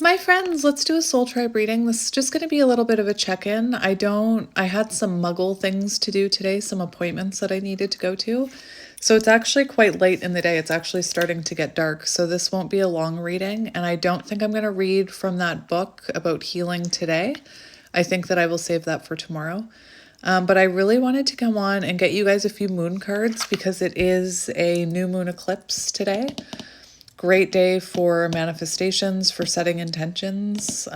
My friends, let's do a soul tribe reading. This is just going to be a little bit of a check-in. I had some muggle things to do today, some appointments that I needed to go to. So it's actually quite late in the day. It's actually starting to get dark. So this won't be a long reading. And I don't think I'm going to read from that book about healing today. I think that I will save that for tomorrow. But I really wanted to come on and get you guys a few moon cards because it is a new moon eclipse today. Great day for manifestations, for setting intentions.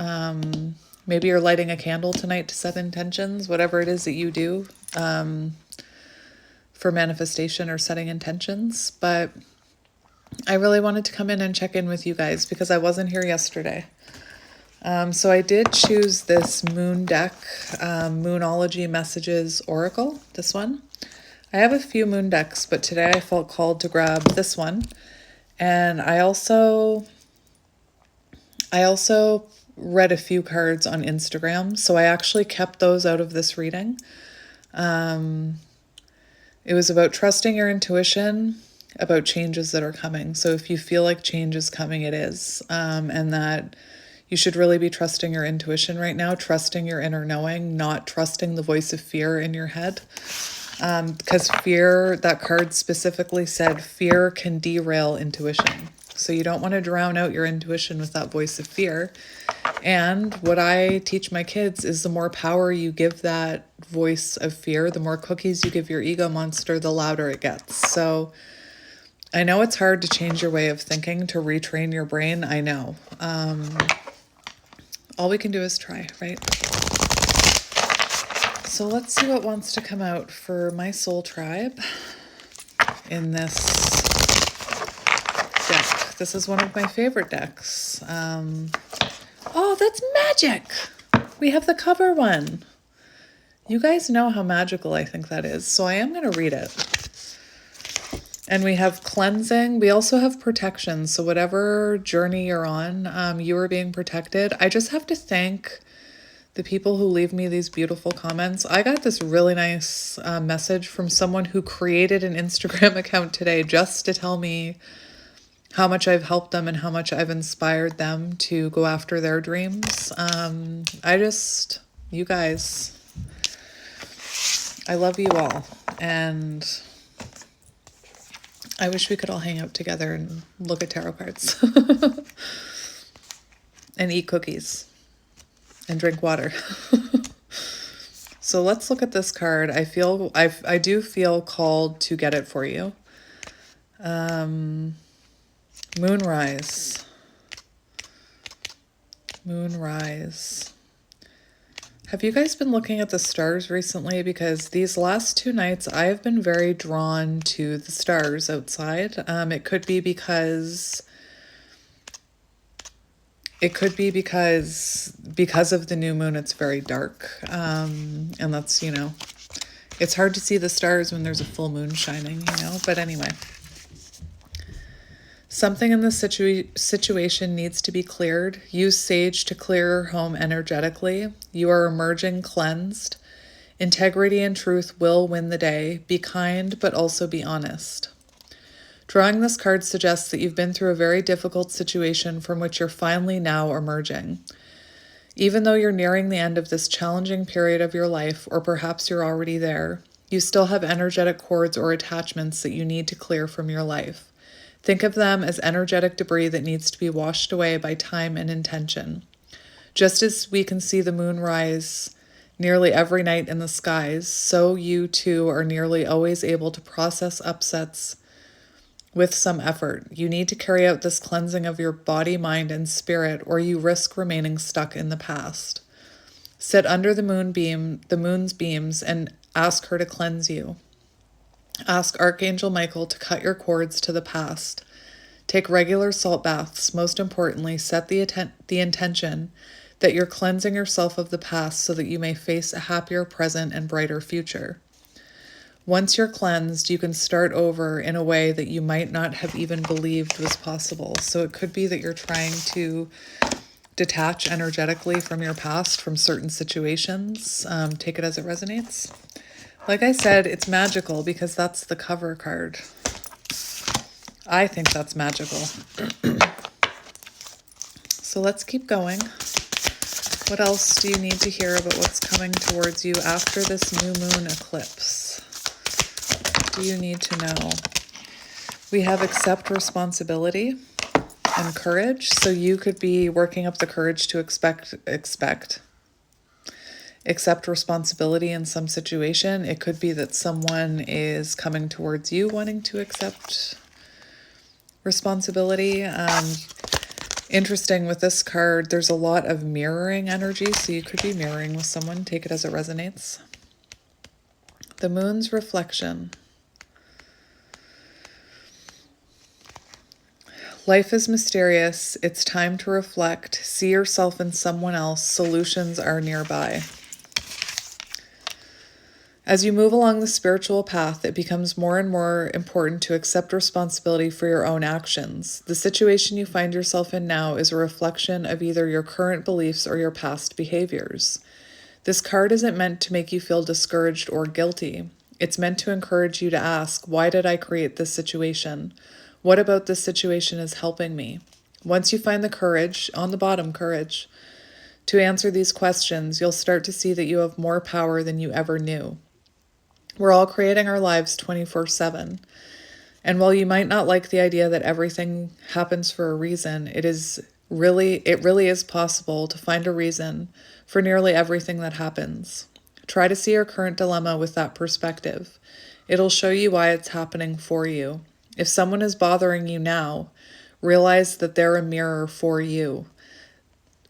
Maybe you're lighting a candle tonight to set intentions, whatever it is that you do for manifestation or setting intentions. But I really wanted to come in and check in with you guys because I wasn't here yesterday. So I did choose this moon deck, Moonology Messages Oracle, this one. I have a few moon decks, but today I felt called to grab this one. And I also read a few cards on Instagram, so I actually kept those out of this reading. It was about trusting your intuition, about changes that are coming. So if you feel like change is coming, it is. And that you should really be trusting your intuition right now, trusting your inner knowing, not trusting the voice of fear in your head. Because fear, that card specifically said, fear can derail intuition. So you don't want to drown out your intuition with that voice of fear. And what I teach my kids is the more power you give that voice of fear, the more cookies you give your ego monster, the louder it gets. So I know it's hard to change your way of thinking, to retrain your brain. I know. All we can do is try, right? So let's see what wants to come out for my soul tribe in this deck. This is one of my favorite decks. Oh, that's magic! We have the cover one. You guys know how magical I think that is, so I am going to read it. And we have cleansing. We also have protection. So whatever journey you're on, you are being protected. I just have to thank the people who leave me these beautiful comments. I got this really nice message from someone who created an Instagram account today just to tell me how much I've helped them and how much I've inspired them to go after their dreams. You guys, I love you all. And I wish we could all hang out together and look at tarot cards and eat cookies and drink water. So let's look at this card. I do feel called to get it for you. Moonrise. Moonrise. Have you guys been looking at the stars recently? Because these last 2 nights, I've been very drawn to the stars outside. It could be because of the new moon, it's very dark. And that's, it's hard to see the stars when there's a full moon shining, but anyway. Something in this situation needs to be cleared. Use sage to clear your home energetically. You are emerging cleansed. Integrity and truth will win the day. Be kind, but also be honest. Drawing this card suggests that you've been through a very difficult situation from which you're finally now emerging. Even though you're nearing the end of this challenging period of your life, or perhaps you're already there, you still have energetic cords or attachments that you need to clear from your life. Think of them as energetic debris that needs to be washed away by time and intention. Just as we can see the moon rise nearly every night in the skies, so you too are nearly always able to process upsets with some effort. You need to carry out this cleansing of your body, mind, and spirit, or you risk remaining stuck in the past. Sit under the moon's beams, and ask her to cleanse you. Ask Archangel Michael to cut your cords to the past. Take regular salt baths. Most importantly, set the intention that you're cleansing yourself of the past so that you may face a happier present and brighter future. Once you're cleansed, you can start over in a way that you might not have even believed was possible. So it could be that you're trying to detach energetically from your past, from certain situations. Take it as it resonates. Like I said, it's magical because that's the cover card. I think that's magical. So let's keep going. What else do you need to hear about what's coming towards you after this new moon eclipse? What do you need to know? We have accept responsibility and courage. So you could be working up the courage to accept responsibility in some situation. It could be that someone is coming towards you wanting to accept responsibility. Interesting with this card, there's a lot of mirroring energy, so you could be mirroring with someone. Take it as it resonates. The moon's reflection. Life is mysterious. It's time to reflect. See yourself in someone else. Solutions are nearby. As you move along the spiritual path, it becomes more and more important to accept responsibility for your own actions. The situation you find yourself in now is a reflection of either your current beliefs or your past behaviors. This card isn't meant to make you feel discouraged or guilty. It's meant to encourage you to ask, why did I create this situation? What about this situation is helping me? Once you find the courage, on the bottom, courage, to answer these questions, you'll start to see that you have more power than you ever knew. We're all creating our lives 24/7. And while you might not like the idea that everything happens for a reason, it really is possible to find a reason for nearly everything that happens. Try to see your current dilemma with that perspective. It'll show you why it's happening for you. If someone is bothering you now, realize that they're a mirror for you.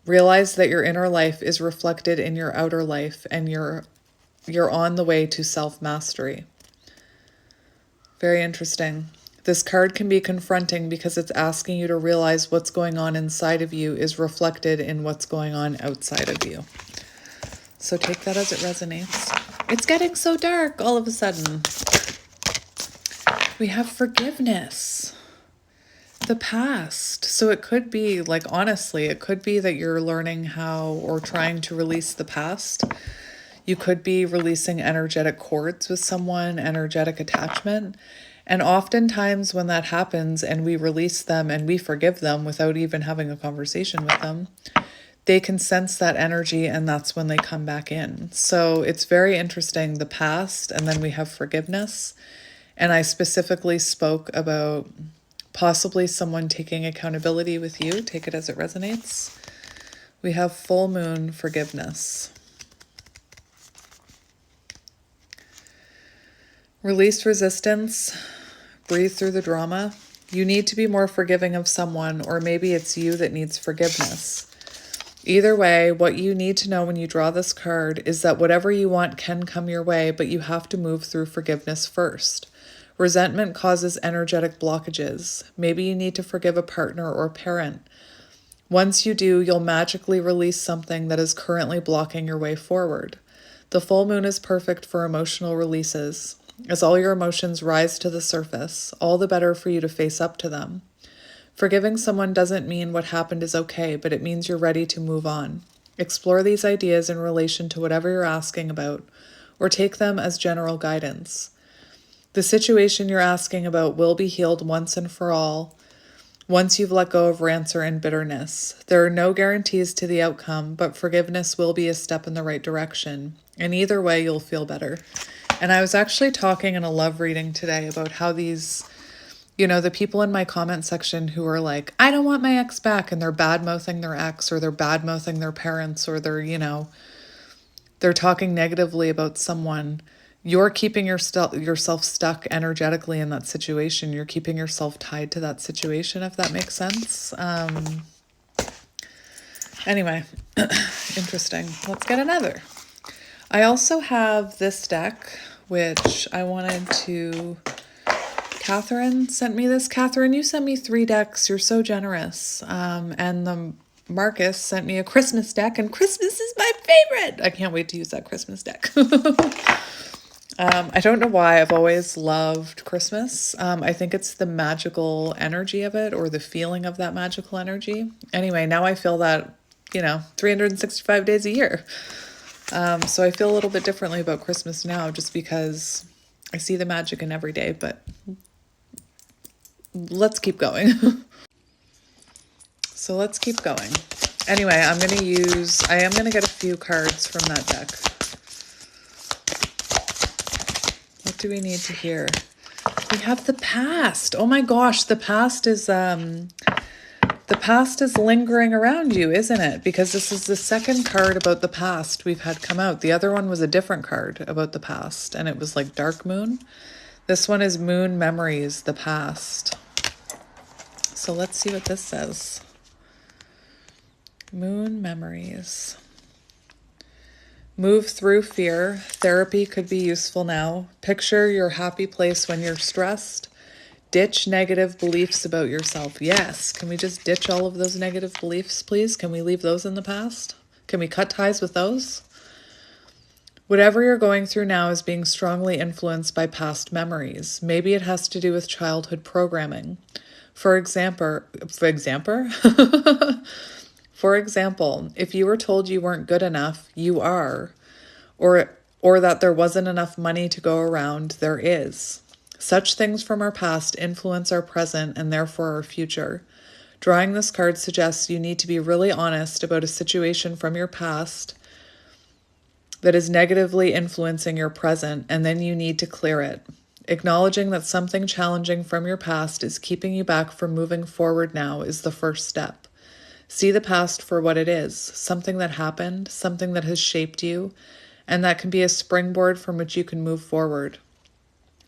Realize that your inner life is reflected in your outer life, and you're on the way to self-mastery. Very interesting. This card can be confronting because it's asking you to realize what's going on inside of you is reflected in what's going on outside of you. So take that as it resonates. It's getting so dark all of a sudden. We have forgiveness. The past. So it could be, like, honestly, it could be that you're learning how or trying to release the past. You could be releasing energetic cords with someone, energetic attachment. And oftentimes when that happens and we release them and we forgive them without even having a conversation with them, they can sense that energy, and that's when they come back in. So it's very interesting, the past, and then we have forgiveness. And I specifically spoke about possibly someone taking accountability with you. Take it as it resonates. We have full moon, forgiveness. Release resistance. Breathe through the drama. You need to be more forgiving of someone, or maybe it's you that needs forgiveness. Either way, what you need to know when you draw this card is that whatever you want can come your way, but you have to move through forgiveness first. Resentment causes energetic blockages. Maybe you need to forgive a partner or parent. Once you do, you'll magically release something that is currently blocking your way forward. The full moon is perfect for emotional releases. As all your emotions rise to the surface, all the better for you to face up to them. Forgiving someone doesn't mean what happened is okay, but it means you're ready to move on. Explore these ideas in relation to whatever you're asking about, or take them as general guidance. The situation you're asking about will be healed once and for all, once you've let go of rancor and bitterness. There are no guarantees to the outcome, but forgiveness will be a step in the right direction. And either way, you'll feel better. And I was actually talking in a love reading today about how these, the people in my comment section who are like, I don't want my ex back, and they're bad-mouthing their ex, or they're bad-mouthing their parents, or they're talking negatively about someone. You're keeping yourself stuck energetically in that situation. You're keeping yourself tied to that situation, if that makes sense. Anyway, interesting. Let's get another. I also have this deck, which I wanted to... Catherine sent me this. Catherine, you sent me 3 decks. You're so generous. And the Marcus sent me a Christmas deck, and Christmas is my favorite. I can't wait to use that Christmas deck. I don't know why. I've always loved Christmas. I think it's the magical energy of it, or the feeling of that magical energy. Anyway, now I feel that, 365 days a year. So I feel a little bit differently about Christmas now, just because I see the magic in every day, but let's keep going. So let's keep going. Anyway, I am going to get a few cards from that deck. What do we need to hear? We have the past. Oh my gosh, the past is lingering around you, isn't it? Because this is the second card about the past we've had come out. The other one was a different card about the past, and it was like Dark Moon. This one is Moon Memories, the past. So let's see what this says. Moon Memories. Move through fear. Therapy could be useful now. Picture your happy place when you're stressed. Ditch negative beliefs about yourself. Yes. Can we just ditch all of those negative beliefs, please? Can we leave those in the past? Can we cut ties with those? Whatever you're going through now is being strongly influenced by past memories. Maybe it has to do with childhood programming. For example, if you were told you weren't good enough, you are. Or that there wasn't enough money to go around, there is. Such things from our past influence our present and therefore our future. Drawing this card suggests you need to be really honest about a situation from your past that is negatively influencing your present, and then you need to clear it. Acknowledging that something challenging from your past is keeping you back from moving forward now is the first step. See the past for what it is, something that happened, something that has shaped you, and that can be a springboard from which you can move forward.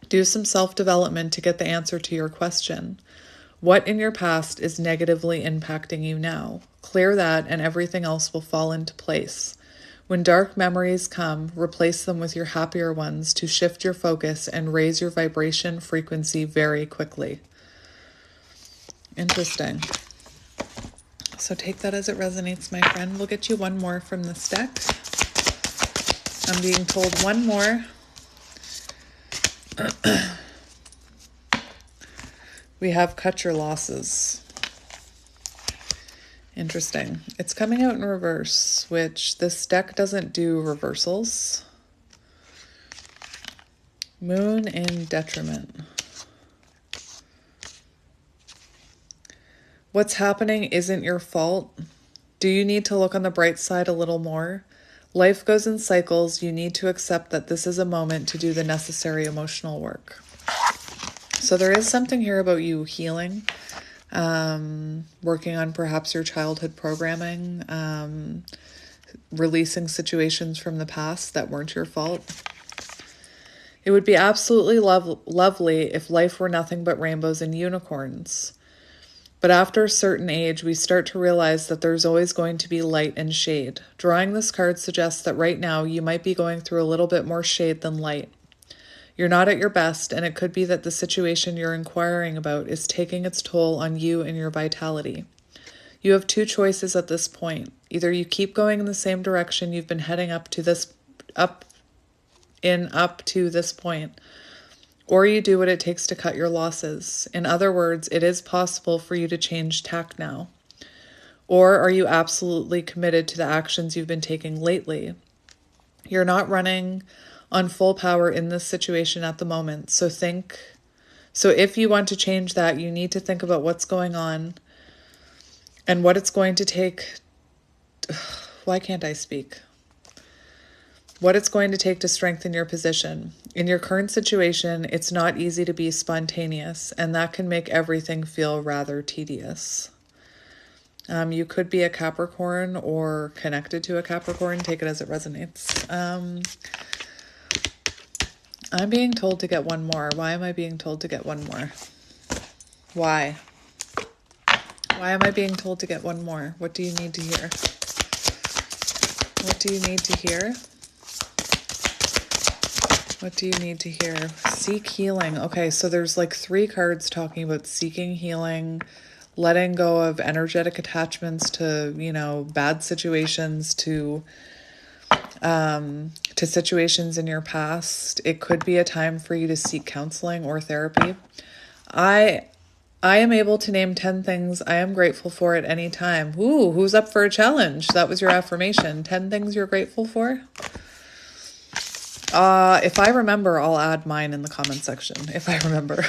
Do some self-development to get the answer to your question. What in your past is negatively impacting you now? Clear that and everything else will fall into place. When dark memories come, replace them with your happier ones to shift your focus and raise your vibration frequency very quickly. Interesting. So take that as it resonates, my friend. We'll get you one more from this deck. I'm being told one more. We have cut your losses. Interesting. It's coming out in reverse, which this deck doesn't do reversals. Moon in detriment. What's happening isn't your fault. Do you need to look on the bright side a little more? Life goes in cycles. You need to accept that this is a moment to do the necessary emotional work. So there is something here about you healing, working on perhaps your childhood programming, releasing situations from the past that weren't your fault. It would be absolutely lovely if life were nothing but rainbows and unicorns. But after a certain age, we start to realize that there's always going to be light and shade. Drawing this card suggests that right now you might be going through a little bit more shade than light. You're not at your best, and it could be that the situation you're inquiring about is taking its toll on you and your vitality. You have two choices at this point. Either you keep going in the same direction you've been heading up to this point, or you do what it takes to cut your losses. In other words, it is possible for you to change tack now. Or are you absolutely committed to the actions you've been taking lately? You're not running on full power in this situation at the moment. So if you want to change that, you need to think about what's going on and what it's going to take. Why can't I speak? What it's going to take to strengthen your position. In your current situation, it's not easy to be spontaneous, and that can make everything feel rather tedious. You could be a Capricorn or connected to a Capricorn. Take it as it resonates. I'm being told to get one more. Why am I being told to get one more? Why? Why am I being told to get one more? What do you need to hear? What do you need to hear? What do you need to hear? Seek healing. Okay, so there's like 3 cards talking about seeking healing, letting go of energetic attachments to, bad situations, to situations in your past. It could be a time for you to seek counseling or therapy. I am able to name 10 things I am grateful for at any time. Ooh, who's up for a challenge? That was your affirmation. 10 things you're grateful for? If I remember, I'll add mine in the comment section, if I remember.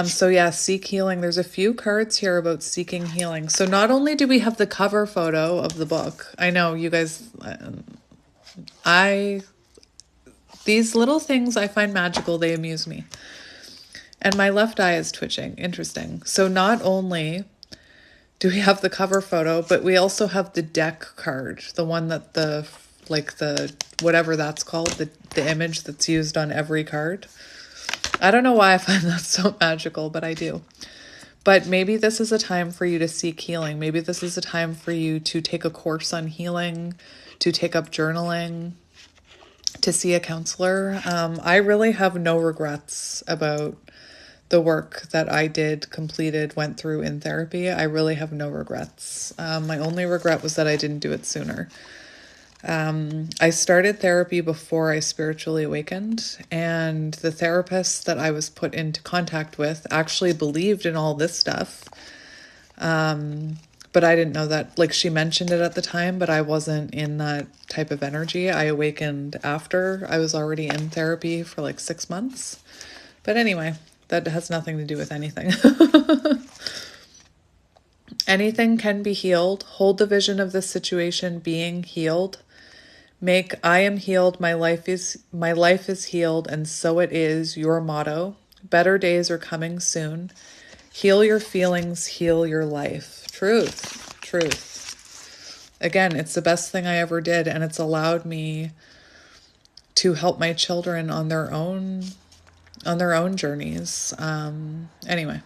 So yeah, seek healing. There's a few cards here about seeking healing. So not only do we have the cover photo of the book, I know you guys, these little things I find magical, they amuse me. And my left eye is twitching. Interesting. So not only do we have the cover photo, but we also have the deck card, the one that the whatever that's called, the image that's used on every card. I don't know why I find that so magical, but I do. But maybe this is a time for you to seek healing. Maybe this is a time for you to take a course on healing, to take up journaling, to see a counselor. I really have no regrets about the work that I completed, went through in therapy. I really have no regrets. My only regret was that I didn't do it sooner. I started therapy before I spiritually awakened, and the therapist that I was put into contact with actually believed in all this stuff. But I didn't know that, like, she mentioned it at the time, but I wasn't in that type of energy. I awakened after I was already in therapy for like 6 months. But anyway, that has nothing to do with anything. Anything can be healed. Hold the vision of this situation being healed. Make I am healed, my life is healed, and so it is your motto. Better days are coming soon. Heal your feelings, heal your life. Truth, truth. Again, it's the best thing I ever did, and it's allowed me to help my children on their own journeys. Anyway,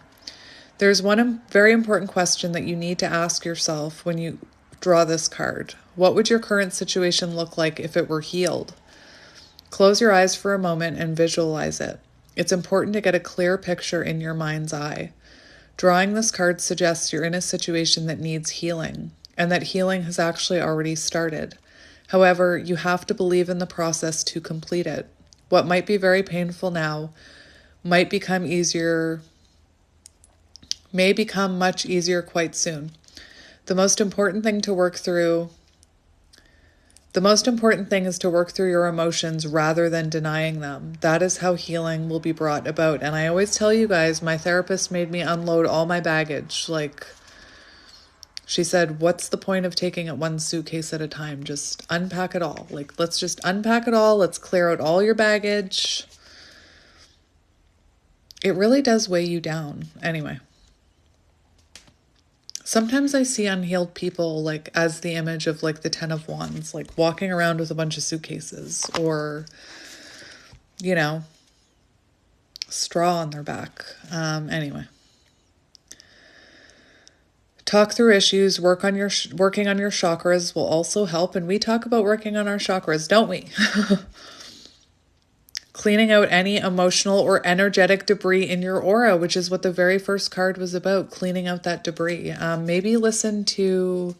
there's one very important question that you need to ask yourself when you draw this card. What would your current situation look like if it were healed? Close your eyes for a moment and visualize it. It's important to get a clear picture in your mind's eye. Drawing this card suggests you're in a situation that needs healing, and that healing has actually already started. However, you have to believe in the process to complete it. What might be very painful now may become much easier quite soon. The most important thing is to work through your emotions rather than denying them. That is how healing will be brought about. And I always tell you guys, my therapist made me unload all my baggage. Like, she said, what's the point of taking it one suitcase at a time? Just unpack it all. Like, let's just unpack it all. Let's clear out all your baggage. It really does weigh you down. Anyway. Sometimes I see unhealed people like as the image of like the 10 of Wands, like walking around with a bunch of suitcases or, straw on their back. Anyway. Talk through issues, working on your chakras will also help. And we talk about working on our chakras, don't we? Cleaning out any emotional or energetic debris in your aura, which is what the very first card was about, cleaning out that debris. Maybe listen to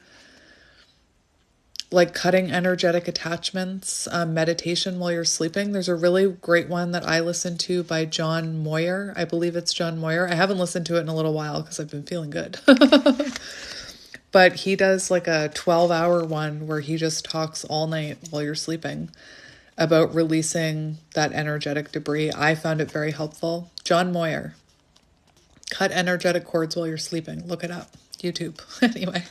like cutting energetic attachments, meditation while you're sleeping. There's a really great one that I listened to by John Moyer. I believe it's John Moyer. I haven't listened to it in a little while because I've been feeling good. But he does like a 12-hour one where he just talks all night while you're sleeping about releasing that energetic debris. I found it very helpful. John Moyer. Cut energetic cords while you're sleeping. Look it up. YouTube. Anyway.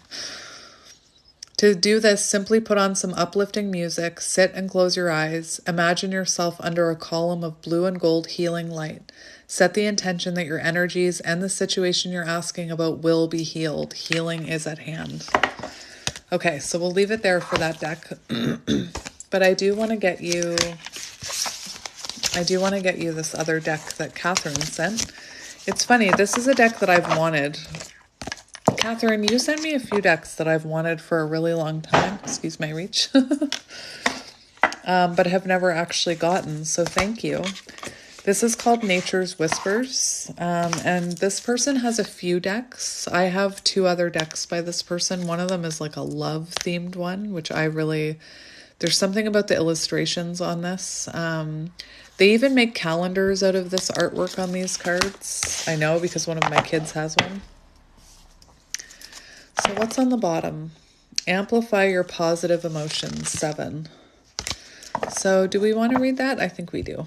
To do this, simply put on some uplifting music, sit and close your eyes. Imagine yourself under a column of blue and gold healing light. Set the intention that your energies and the situation you're asking about will be healed. Healing is at hand. Okay, so we'll leave it there for that deck. But I do want to get you this other deck that Catherine sent. It's funny, this is a deck that I've wanted. Catherine, you sent me a few decks that I've wanted for a really long time. Excuse my reach. But have never actually gotten, so thank you. This is called Nature's Whispers, and this person has a few decks. I have 2 other decks by this person. One of them is like a love-themed one, which there's something about the illustrations on this. They even make calendars out of this artwork on these cards. I know because one of my kids has one. So what's on the bottom? Amplify your positive emotions, 7. So do we want to read that? I think we do.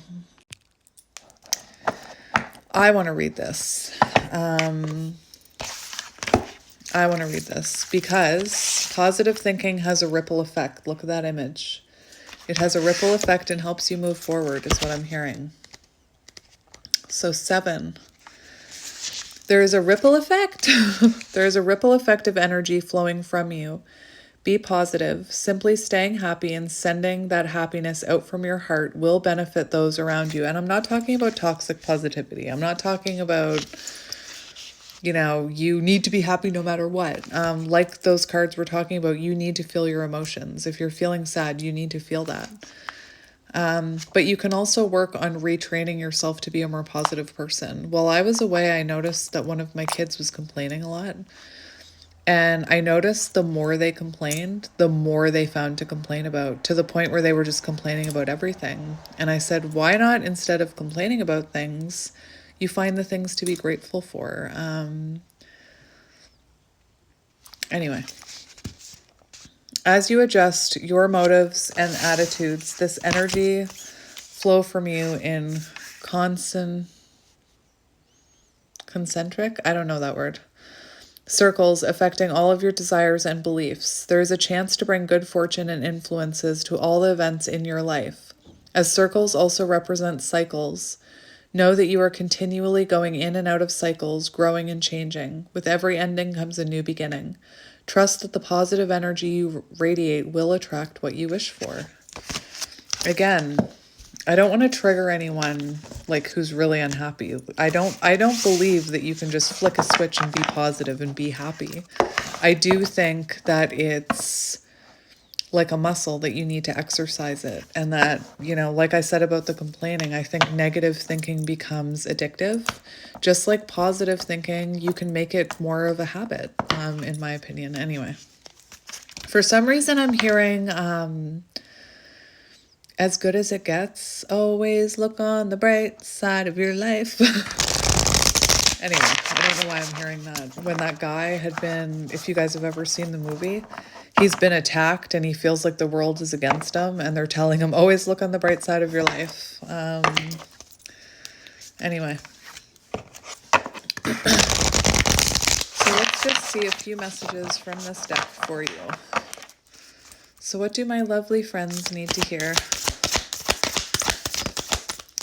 I want to read this. I want to read this because positive thinking has a ripple effect. Look at that image. It has a ripple effect and helps you move forward, is what I'm hearing. So 7. There is a ripple effect. There is a ripple effect of energy flowing from you. Be positive. Simply staying happy and sending that happiness out from your heart will benefit those around you. And I'm not talking about toxic positivity. I'm not talking about, you need to be happy no matter what. Like those cards we're talking about, you need to feel your emotions. If you're feeling sad, you need to feel that. But you can also work on retraining yourself to be a more positive person. While I was away, I noticed that one of my kids was complaining a lot. And I noticed the more they complained, the more they found to complain about, to the point where they were just complaining about everything. And I said, why not, instead of complaining about things, you find the things to be grateful for? Anyway, as you adjust your motives and attitudes, this energy flow from you in concentric, I don't know that word, circles affecting all of your desires and beliefs. There is a chance to bring good fortune and influences to all the events in your life. As circles also represent cycles, know that you are continually going in and out of cycles, growing and changing. With every ending comes a new beginning. Trust that the positive energy you radiate will attract what you wish for. Again, I don't want to trigger anyone who's really unhappy. I don't believe that you can just flick a switch and be positive and be happy. I do think that it's like a muscle that you need to exercise it. And that, like I said about the complaining, I think negative thinking becomes addictive. Just like positive thinking, you can make it more of a habit, in my opinion. Anyway, for some reason I'm hearing as good as it gets, always look on the bright side of your life. Anyway, I don't know why I'm hearing that. When that guy had been, if you guys have ever seen the movie, he's been attacked and he feels like the world is against him, and they're telling him, always look on the bright side of your life. Anyway. So let's just see a few messages from this deck for you. So what do my lovely friends need to hear?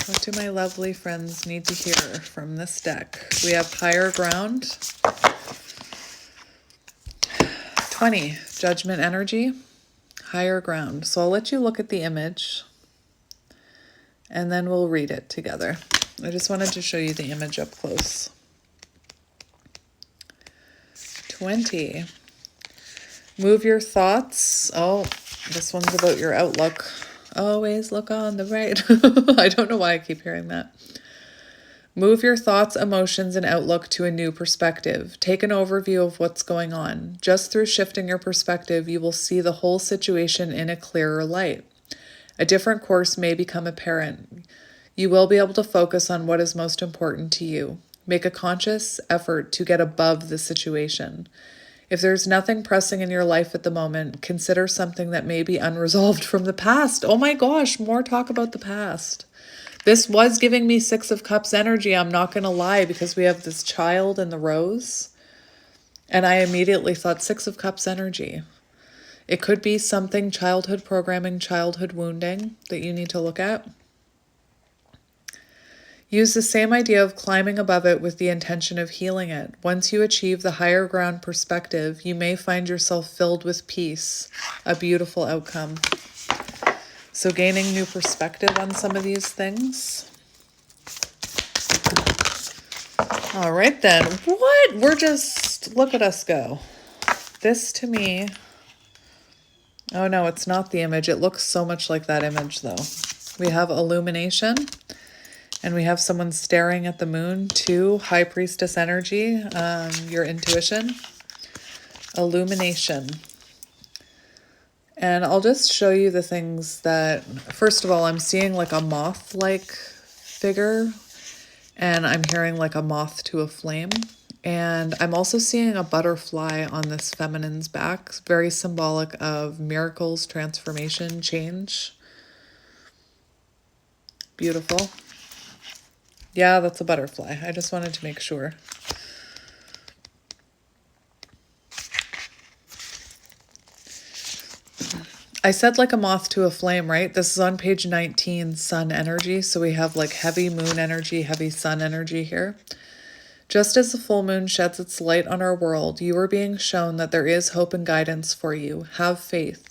What do my lovely friends need to hear from this deck? We have higher ground. 20, judgment energy, higher ground. So I'll let you look at the image and then we'll read it together. I just wanted to show you the image up close. 20, move your thoughts. Oh, this one's about your outlook. Always look on the right. I don't know why I keep hearing that. Move your thoughts, emotions, and outlook to a new perspective. Take an overview of what's going on. Just through shifting your perspective, you will see the whole situation in a clearer light. A different course may become apparent. You will be able to focus on what is most important to you. Make a conscious effort to get above the situation. If there's nothing pressing in your life at the moment, consider something that may be unresolved from the past. Oh my gosh, more talk about the past. This was giving me 6 of Cups energy, I'm not going to lie, because we have this child in the rose. And I immediately thought 6 of Cups energy. It could be something childhood programming, childhood wounding that you need to look at. Use the same idea of climbing above it with the intention of healing it. Once you achieve the higher ground perspective, you may find yourself filled with peace, a beautiful outcome. So gaining new perspective on some of these things. All right then. What? Look at us go. This to me, oh no, it's not the image. It looks so much like that image though. We have illumination. And we have someone staring at the moon, 2, High Priestess energy, your intuition, illumination. And I'll just show you the things that, first of all, I'm seeing like a moth-like figure, and I'm hearing like a moth to a flame. And I'm also seeing a butterfly on this feminine's back, very symbolic of miracles, transformation, change. Beautiful. Yeah, that's a butterfly. I just wanted to make sure. I said like a moth to a flame, right? This is on page 19, sun energy. So we have like heavy moon energy, heavy sun energy here. Just as the full moon sheds its light on our world, you are being shown that there is hope and guidance for you. Have faith.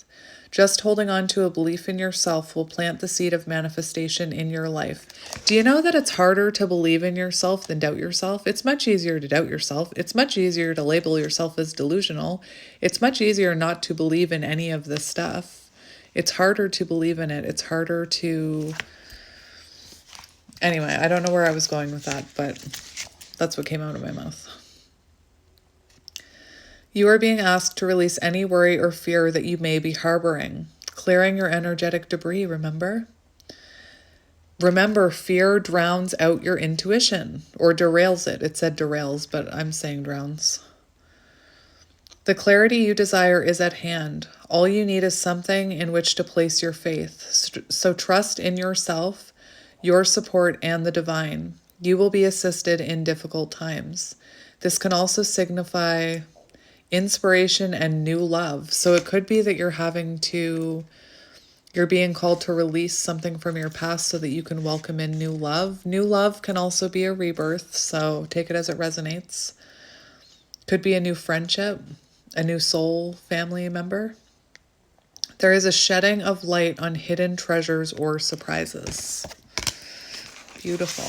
Just holding on to a belief in yourself will plant the seed of manifestation in your life. Do you know that it's harder to believe in yourself than doubt yourself? It's much easier to doubt yourself. It's much easier to label yourself as delusional. It's much easier not to believe in any of this stuff. It's harder to believe in it. It's harder to... Anyway, I don't know where I was going with that, but that's what came out of my mouth. You are being asked to release any worry or fear that you may be harboring, clearing your energetic debris, remember? Remember, fear drowns out your intuition, or derails it. It said derails, but I'm saying drowns. The clarity you desire is at hand. All you need is something in which to place your faith. So trust in yourself, your support, and the divine. You will be assisted in difficult times. This can also signify inspiration and new love. So it could be that you're being called to release something from your past so that you can welcome in new love. New love can also be a rebirth, so take it as it resonates. Could be a new friendship, a new soul family member. There is a shedding of light on hidden treasures or surprises. Beautiful.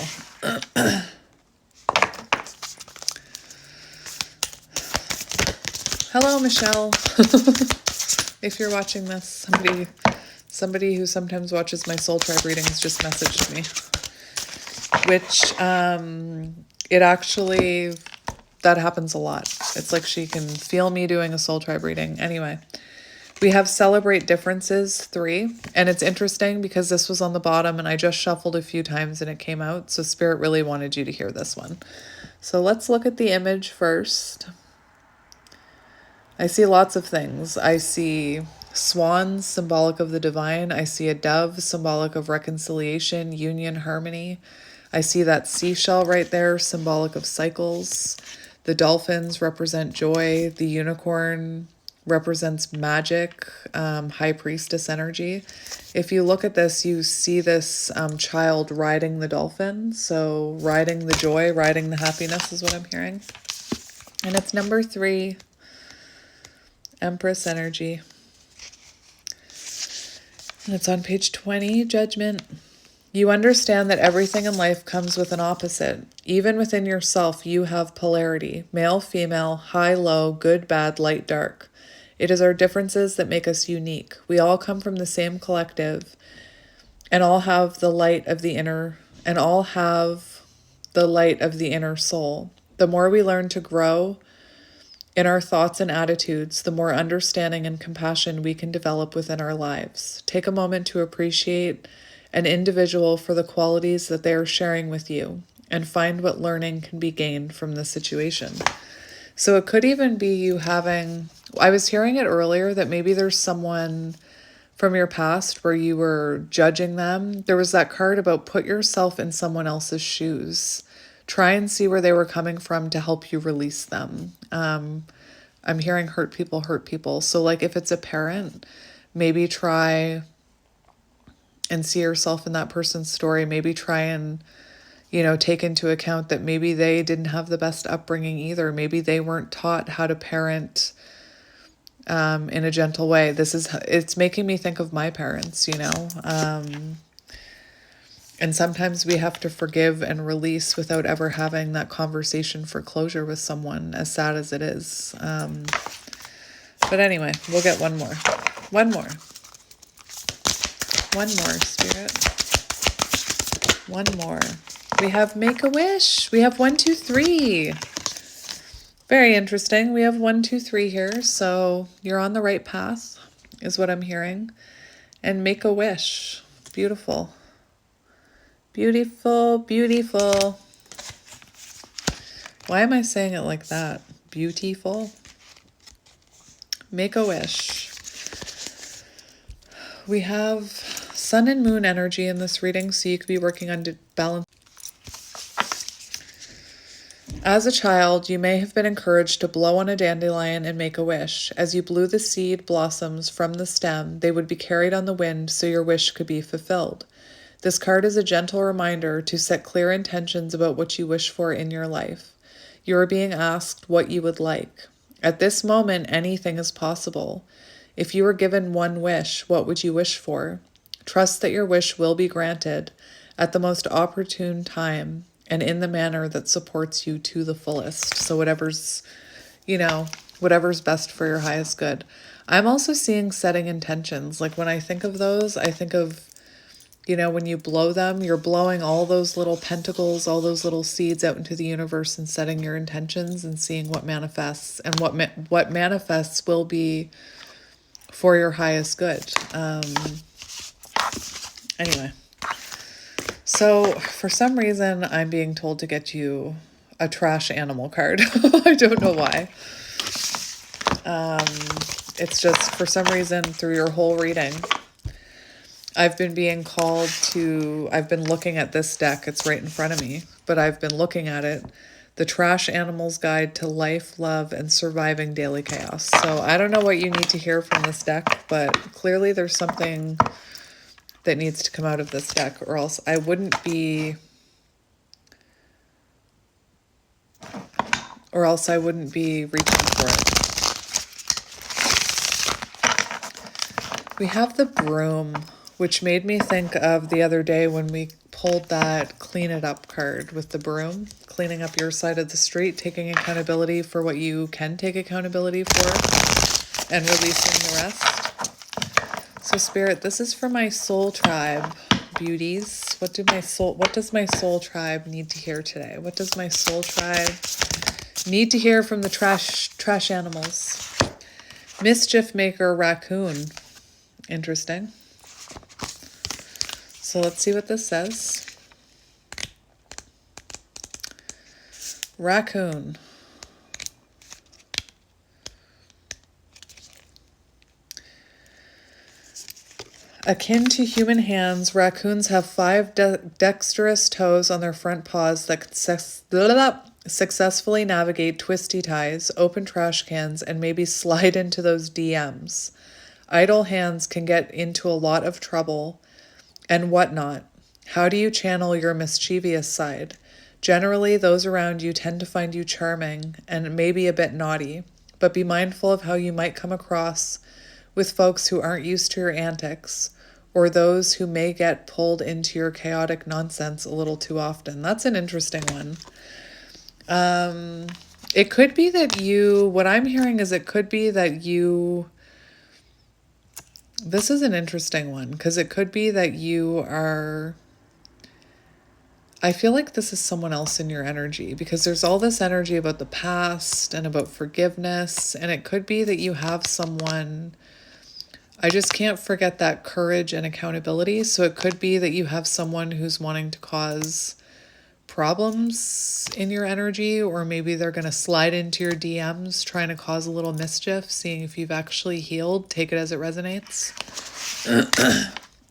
Hello, Michelle. If you're watching this, somebody who sometimes watches my soul tribe readings just messaged me, which it actually, that happens a lot. It's like she can feel me doing a soul tribe reading. Anyway, we have Celebrate Differences 3, and it's interesting because this was on the bottom and I just shuffled a few times and it came out, so Spirit really wanted you to hear this one. So let's look at the image first. I see lots of things. I see swans, symbolic of the divine. I see a dove, symbolic of reconciliation, union, harmony. I see that seashell right there, symbolic of cycles. The dolphins represent joy. The unicorn represents magic, high priestess energy. If you look at this, you see this child riding the dolphin. So riding the joy, riding the happiness is what I'm hearing. And it's number 3. Empress energy. And it's on page 20, Judgment. You understand that everything in life comes with an opposite. Even within yourself, you have polarity. Male, female, high, low, good, bad, light, dark. It is our differences that make us unique. We all come from the same collective and all have the light of the inner soul. The more we learn to grow in our thoughts and attitudes, the more understanding and compassion we can develop within our lives. Take a moment to appreciate an individual for the qualities that they are sharing with you and find what learning can be gained from the situation. So it could even be you I was hearing it earlier that maybe there's someone from your past where you were judging them. There was that card about put yourself in someone else's shoes. Try and see where they were coming from to help you release them. I'm hearing hurt people. So like if it's a parent, maybe try and see yourself in that person's story. Maybe try and, take into account that maybe they didn't have the best upbringing either. Maybe they weren't taught how to parent in a gentle way. It's making me think of my parents, and sometimes we have to forgive and release without ever having that conversation for closure with someone, as sad as it is. But anyway, we'll get one more. One more, Spirit. One more. We have Make a Wish. We have 1, 2, 3. Very interesting. We have 1, 2, 3 here. So you're on the right path, is what I'm hearing. And make a wish. Beautiful. Beautiful, beautiful. Why am I saying it like that? Beautiful. Make a wish. We have sun and moon energy in this reading, so you could be working on balance. As a child, you may have been encouraged to blow on a dandelion and make a wish. As you blew the seed blossoms from the stem, they would be carried on the wind so your wish could be fulfilled. This card is a gentle reminder to set clear intentions about what you wish for in your life. You are being asked what you would like. At this moment, anything is possible. If you were given one wish, what would you wish for? Trust that your wish will be granted at the most opportune time and in the manner that supports you to the fullest. So whatever's best for your highest good. I'm also seeing setting intentions. Like when I think of those, I think of, when you blow them, you're blowing all those little pentacles, all those little seeds out into the universe and setting your intentions and seeing what manifests, and what manifests will be for your highest good. Anyway, so for some reason, I'm being told to get you a trash animal card. I don't know why. It's just for some reason through your whole reading, I've been looking at this deck. It's right in front of me, but I've been looking at it. The Trash Animal's Guide to Life, Love, and Surviving Daily Chaos. So I don't know what you need to hear from this deck, but clearly there's something that needs to come out of this deck, or else I wouldn't be reaching for it. We have the Broom, which made me think of the other day when we pulled that Clean It Up card with the broom, cleaning up your side of the street, taking accountability for what you can take accountability for, and releasing the rest. So Spirit, this is for my soul tribe, beauties. What does my soul tribe need to hear today? What does my soul tribe need to hear from the trash animals? Mischief Maker Raccoon. Interesting. So let's see what this says. Raccoon. Akin to human hands, raccoons have 5 dexterous toes on their front paws that successfully navigate twisty ties, open trash cans, and maybe slide into those DMs. Idle hands can get into a lot of trouble and whatnot. How do you channel your mischievous side? Generally, those around you tend to find you charming and maybe a bit naughty, but be mindful of how you might come across with folks who aren't used to your antics, or those who may get pulled into your chaotic nonsense a little too often. That's an interesting one. It could be that what I'm hearing is it could be that this is an interesting one, because it could be that I feel like this is someone else in your energy, because there's all this energy about the past and about forgiveness, and it could be that you have someone, I just can't forget that courage and accountability, so it could be that you have someone who's wanting to cause problems in your energy, or maybe they're going to slide into your DMs trying to cause a little mischief, seeing if you've actually healed. Take it as it resonates.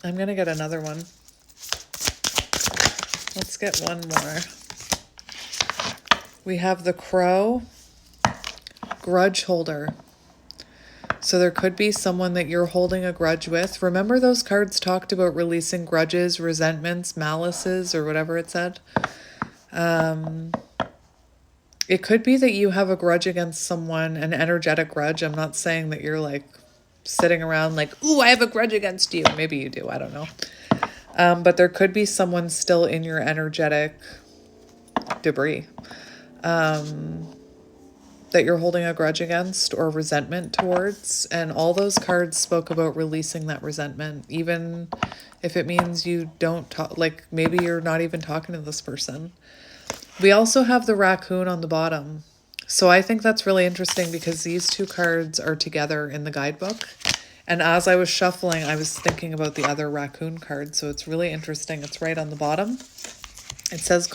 I'm going to get another one. Let's get one more. We have the Crow, Grudge Holder. So there could be someone that you're holding a grudge with. Remember those cards talked about releasing grudges, resentments, malices, or whatever it said? It could be that you have a grudge against someone, an energetic grudge. I'm not saying that you're like sitting around like, ooh, I have a grudge against you. Maybe you do, I don't know. But there could be someone still in your energetic debris that you're holding a grudge against or resentment towards. And all those cards spoke about releasing that resentment, even if it means you don't talk, like maybe you're not even talking to this person. We also have the raccoon on the bottom. So I think that's really interesting because these two cards are together in the guidebook. And as I was shuffling, I was thinking about the other raccoon card. So it's really interesting. It's right on the bottom. It says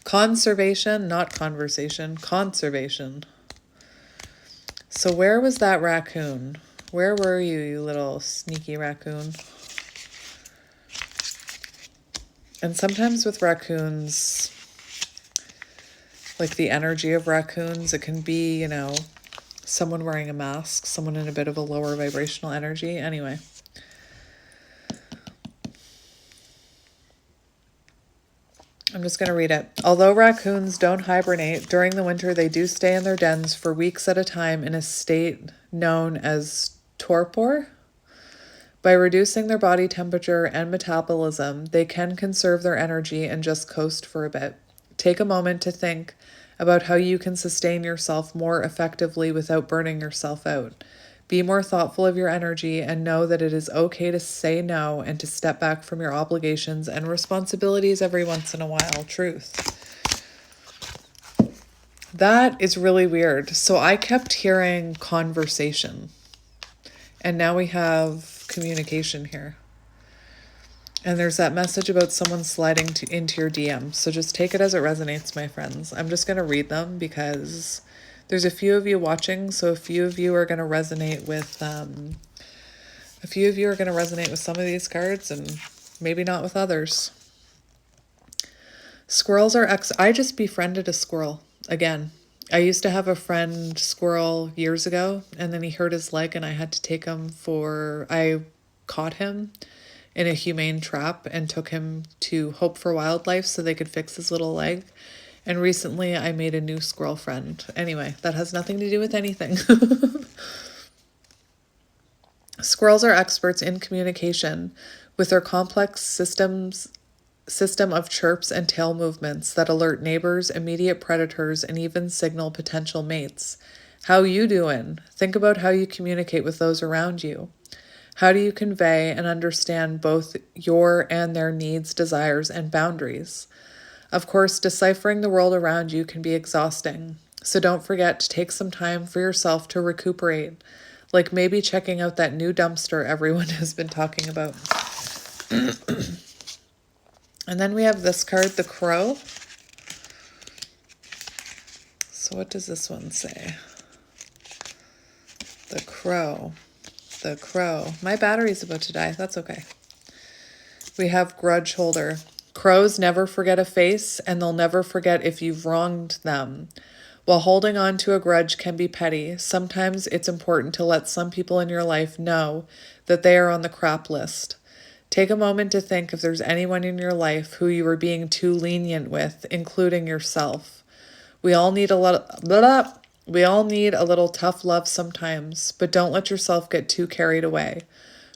conservation, not conversation, conservation. So where was that raccoon? Where were you, you little sneaky raccoon? And sometimes with raccoons, like the energy of raccoons. It can be, you know, someone wearing a mask, someone in a bit of a lower vibrational energy. Anyway. I'm just going to read it. Although raccoons don't hibernate, during the winter they do stay in their dens for weeks at a time in a state known as torpor. By reducing their body temperature and metabolism, they can conserve their energy and just coast for a bit. Take a moment to think about how you can sustain yourself more effectively without burning yourself out. Be more thoughtful of your energy and know that it is okay to say no and to step back from your obligations and responsibilities every once in a while. Truth. That is really weird. So I kept hearing conversation, and now we have communication here. And there's that message about someone sliding into your DM. So just take it as it resonates, my friends. I'm just going to read them because there's a few of you watching, so a few of you are going to resonate with some of these cards and maybe not with others. Squirrels are I just befriended a squirrel again. I used to have a friend squirrel years ago, and then he hurt his leg and I had to take him I caught him in a humane trap and took him to Hope for Wildlife so they could fix his little leg. And recently I made a new squirrel friend. Anyway, that has nothing to do with anything. Squirrels are experts in communication with their complex system of chirps and tail movements that alert neighbors, immediate predators, and even signal potential mates. How you doing? Think about how you communicate with those around you. How do you convey and understand both your and their needs, desires, and boundaries? Of course, deciphering the world around you can be exhausting, so don't forget to take some time for yourself to recuperate, like maybe checking out that new dumpster everyone has been talking about. And then we have this card, the Crow. So what does this one say? The Crow. The Crow. My battery's about to die. That's okay. We have Grudge Holder. Crows never forget a face, and they'll never forget if you've wronged them. While holding on to a grudge can be petty, sometimes it's important to let some people in your life know that they are on the crap list. Take a moment to think if there's anyone in your life who you are being too lenient with, including yourself. We all need a little tough love sometimes, but don't let yourself get too carried away.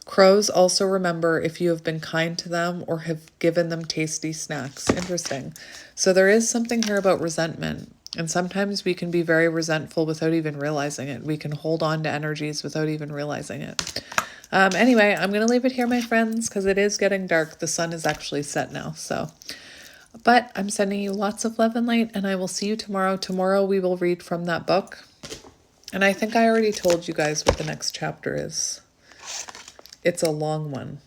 Crows also remember if you have been kind to them or have given them tasty snacks. Interesting. So there is something here about resentment. And sometimes we can be very resentful without even realizing it. We can hold on to energies without even realizing it. Anyway, I'm going to leave it here, my friends, because it is getting dark. The sun is actually set now. But I'm sending you lots of love and light, and I will see you tomorrow. Tomorrow we will read from that book. And I think I already told you guys what the next chapter is. It's a long one.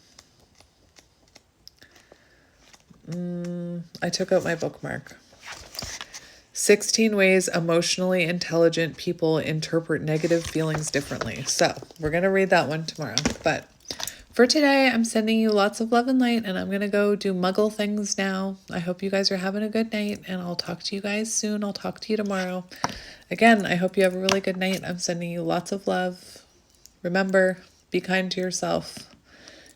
I took out my bookmark. 16 ways emotionally intelligent people interpret negative feelings differently. So we're going to read that one tomorrow. But for today, I'm sending you lots of love and light, and I'm going to go do muggle things now. I hope you guys are having a good night, and I'll talk to you guys soon. I'll talk to you tomorrow. Again, I hope you have a really good night. I'm sending you lots of love. Remember, be kind to yourself.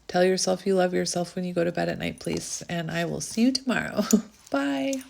Tell yourself you love yourself when you go to bed at night, please. And I will see you tomorrow. Bye.